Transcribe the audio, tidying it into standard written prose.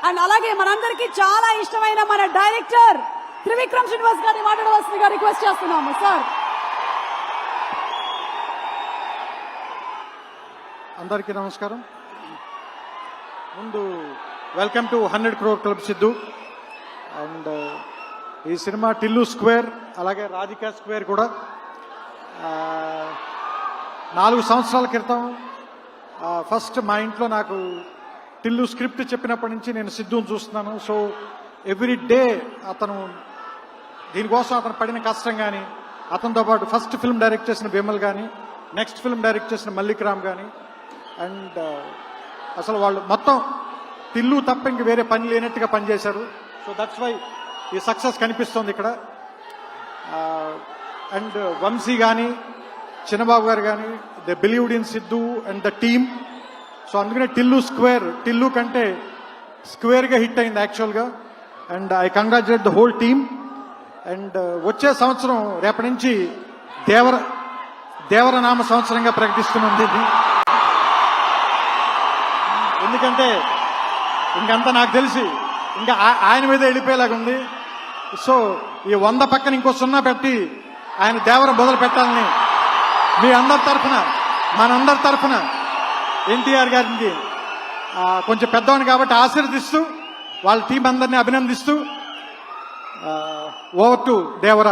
And అలాగే మనందరికీ చాలా ఇష్టమైన మన డైరెక్టర్ త్రివిక్రమ్ శ్రీనివాస్ గారిని మాట్లాడవలసిందిగా రిక్వెస్ట్ చేస్తున్నాము సార్. అందరికీ నమస్కారం. ముందు welcome to 100 crore club Siddhu. And ఈ సినిమా టిల్లు స్క్వేర్ అలాగే రాధికా స్క్వేర్ కూడా 4 సంవత్సరాల క్రితం ఫస్ట్ మా ఇంట్లో నాకు టిల్లు స్క్రిప్ట్ చెప్పినప్పటి నుంచి నేను సిద్ధుని చూస్తున్నాను. సో ఎవ్రీ డే అతను దీనికోసం అతను పడిన కష్టం కానీ, అతనితో పాటు ఫస్ట్ ఫిల్మ్ డైరెక్ట్ చేసిన విమల్ కానీ, నెక్స్ట్ ఫిల్మ్ డైరెక్ట్ చేసిన మల్లిక్ రామ్ కానీ, అండ్ అసలు వాళ్ళు మొత్తం టిల్లు తప్ప ఇంక వేరే పని లేనట్టుగా పనిచేశారు. సో దట్స్ వై ఈ సక్సెస్ కనిపిస్తుంది ఇక్కడ. అండ్ వంశీ కానీ, చిన్నబాబు గారు కానీ, they believed in Siddhu and the team. So అందుకనే టిల్లు స్క్వేర్, టిల్లు కంటే స్క్వేర్గా హిట్ అయింది యాక్చువల్గా. And I congratulate the whole team. And వచ్చే సంవత్సరం రేపటి నుంచి దేవరనామ సంవత్సరంగా ప్రకటిస్తున్నది ఇది. ఎందుకంటే ఇంకంతా నాకు తెలిసి ఇంకా ఆయన మీద వెళ్ళిపోయేలాగా ఉంది. సో ఈ 100 పక్కన ఇంకో 0 పెట్టి ఆయన దేవర మొదలు పెట్టాలని మీ అందరి తరఫున, మనందరి తరఫున ఎన్టీఆర్ గారికి కొంచెం పెద్దవాడిని కాబట్టి ఆశీర్వదిస్తూ వాళ్ళ టీం అందరినీ అభినందిస్తూ ఓవర్ టు దేవర.